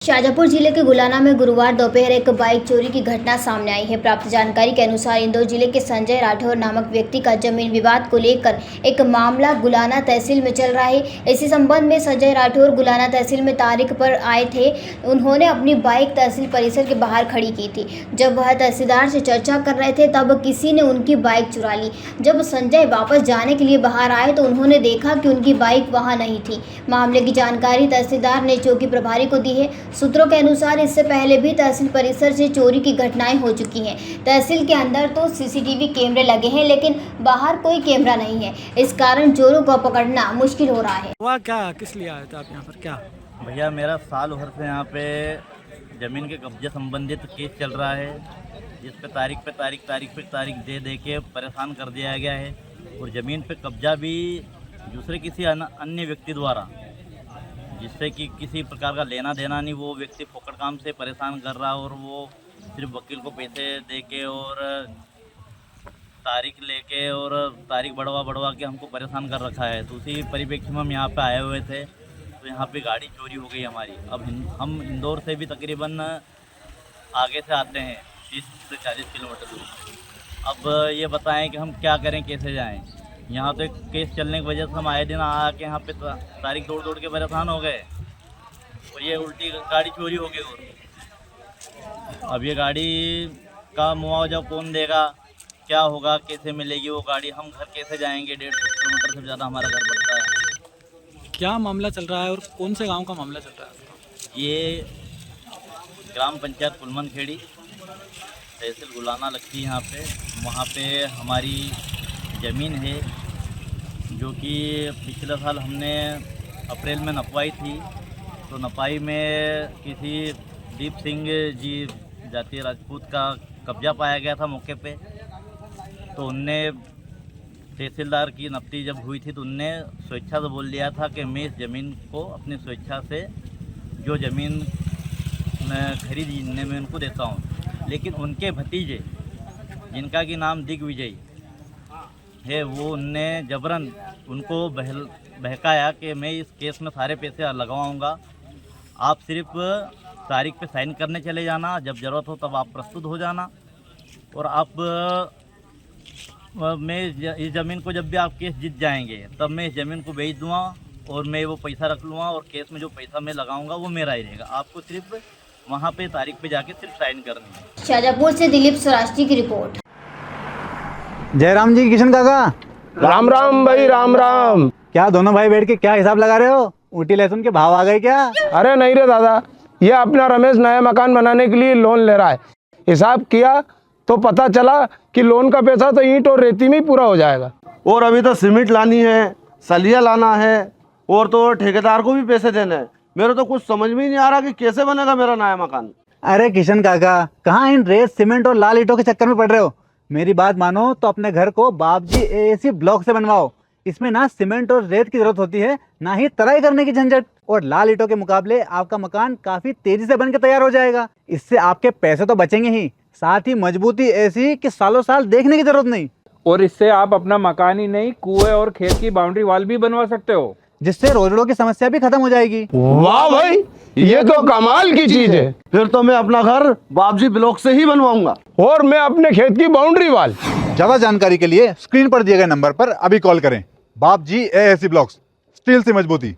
शाजापुर जिले के गुलाना में गुरुवार दोपहर एक बाइक चोरी की घटना सामने आई है। प्राप्त जानकारी के अनुसार इंदौर जिले के संजय राठौर नामक व्यक्ति का जमीन विवाद को लेकर एक मामला गुलाना तहसील में चल रहा है। इसी संबंध में संजय राठौर गुलाना तहसील में तारीख पर आए थे। उन्होंने अपनी बाइक तहसील परिसर के बाहर खड़ी की थी। जब वह तहसीलदार से चर्चा कर रहे थे तब किसी ने उनकी बाइक चुरा ली। जब संजय वापस जाने के लिए बाहर आए तो उन्होंने देखा कि उनकी बाइक वहां नहीं थी। मामले की जानकारी तहसीलदार ने चौकी प्रभारी को दी है। सूत्रों के अनुसार इससे पहले भी तहसील परिसर से चोरी की घटनाएं हो चुकी हैं। तहसील के अंदर तो सीसीटीवी कैमरे लगे हैं लेकिन बाहर कोई कैमरा नहीं है। इस कारण चोरों को पकड़ना मुश्किल हो रहा है। वह क्या किस लिए आए थे आप यहाँ पर? क्या भैया, मेरा साल भर से यहाँ पे ज़मीन के कब्जे संबंधित केस चल रहा है, जिस पे तारीख दे के परेशान कर दिया गया है। और ज़मीन पे कब्जा भी दूसरे किसी अन्य व्यक्ति द्वारा, जिससे कि किसी प्रकार का लेना देना नहीं, वो व्यक्ति फोकट काम से परेशान कर रहा है। और वो सिर्फ वकील को पैसे दे के और तारीख लेके और तारीख बढ़वा के हमको परेशान कर रखा है। तो उसी परिप्रेक्ष्य में हम यहाँ पे आए हुए थे, तो यहाँ पे गाड़ी चोरी हो गई हमारी। अब हम इंदौर से भी तकरीबन आगे से आते हैं 30 से 40 किलोमीटर दूर। अब ये बताएं कि हम क्या करें, कैसे जाएं। यहाँ तो एक केस चलने की वजह से हम आए दिन आके यहाँ पे तारीख दौड़ के परेशान हो गए और ये उल्टी गाड़ी चोरी हो गई। और अब ये गाड़ी का मुआवजा कौन देगा, क्या होगा, कैसे मिलेगी वो गाड़ी, हम घर कैसे जाएंगे? 150 किलोमीटर से ज़्यादा हमारा घर पड़ता है। क्या मामला चल रहा है और कौन से गांव का मामला चल रहा है? ये ग्राम पंचायत कुलमन खेड़ी, तहसील गुलाना लगती है यहाँ पे। वहाँ पे हमारी ज़मीन है जो कि पिछले साल हमने अप्रैल में नपवाई थी। तो नपाई में किसी दीप सिंह जी जातीय राजपूत का कब्जा पाया गया था मौके पे। तो उनने तहसीलदार की नपती जब हुई थी तो उनने स्वेच्छा से बोल लिया था कि मैं इस ज़मीन को अपनी स्वेच्छा से जो ज़मीन खरीदने में उनको देता हूँ। लेकिन उनके भतीजे, जिनका कि नाम दिग्विजय है, वो उनने जबरन उनको बहकाया कि मैं इस केस में सारे पैसे लगवाऊंगा, आप सिर्फ तारीख पे साइन करने चले जाना, जब ज़रूरत हो तब आप प्रस्तुत हो जाना। और आप मैं इस ज़मीन को जब भी आप केस जीत जाएंगे तब मैं इस ज़मीन को बेच दूँगा और मैं वो पैसा रख लूँगा और केस में जो पैसा मैं लगाऊंगा वो मेरा ही रहेगा। आपको सिर्फ वहाँ पे तारीख पे जाके सिर्फ साइन करनी है। शाजापुर से दिलीप स्वराष्ट्री की रिपोर्ट। जयराम जी, किशन काका, राम राम भाई, राम राम। क्या दोनों भाई बैठ के क्या हिसाब लगा रहे हो? ऊटी लहसुन के भाव आ गए क्या? अरे नहीं रे दादा, ये अपना रमेश नया मकान बनाने के लिए लोन ले रहा है। हिसाब किया तो पता चला कि लोन का पैसा तो ईंट और रेती में ही पूरा हो जाएगा। और अभी तो सीमेंट लानी है, सलिया लाना है और तो ठेकेदार को भी पैसे देने हैं। मेरे तो कुछ समझ में ही नहीं आ रहा कि कैसे बनेगा मेरा नया मकान। अरे किशन काका, कहाँ इन रेत सीमेंट और लाल ईंटों के चक्कर में पड़ रहे हो? मेरी बात मानो तो अपने घर को बाबजी एएसी ब्लॉक से बनवाओ। इसमें ना सीमेंट और रेत की जरूरत होती है, ना ही तराई करने की झंझट। और लाल ईंटों के मुकाबले आपका मकान काफी तेजी से बनकर तैयार हो जाएगा। इससे आपके पैसे तो बचेंगे ही, साथ ही मजबूती ऐसी कि सालों साल देखने की जरूरत नहीं। और इससे आप अपना मकान ही नहीं, कुएं और खेत की बाउंड्री वॉल भी बनवा सकते हो, जिससे रोजड़ों की समस्या भी खत्म हो जाएगी। वाह भाई, ये तो कमाल की चीज है। फिर तो मैं अपना घर बाबजी ब्लॉक से ही बनवाऊंगा और मैं अपने खेत की बाउंड्री वॉल। ज्यादा जानकारी के लिए स्क्रीन पर दिए गए नंबर पर अभी कॉल करें। बाबजी एएसी ब्लॉक्स, स्टील से मजबूती।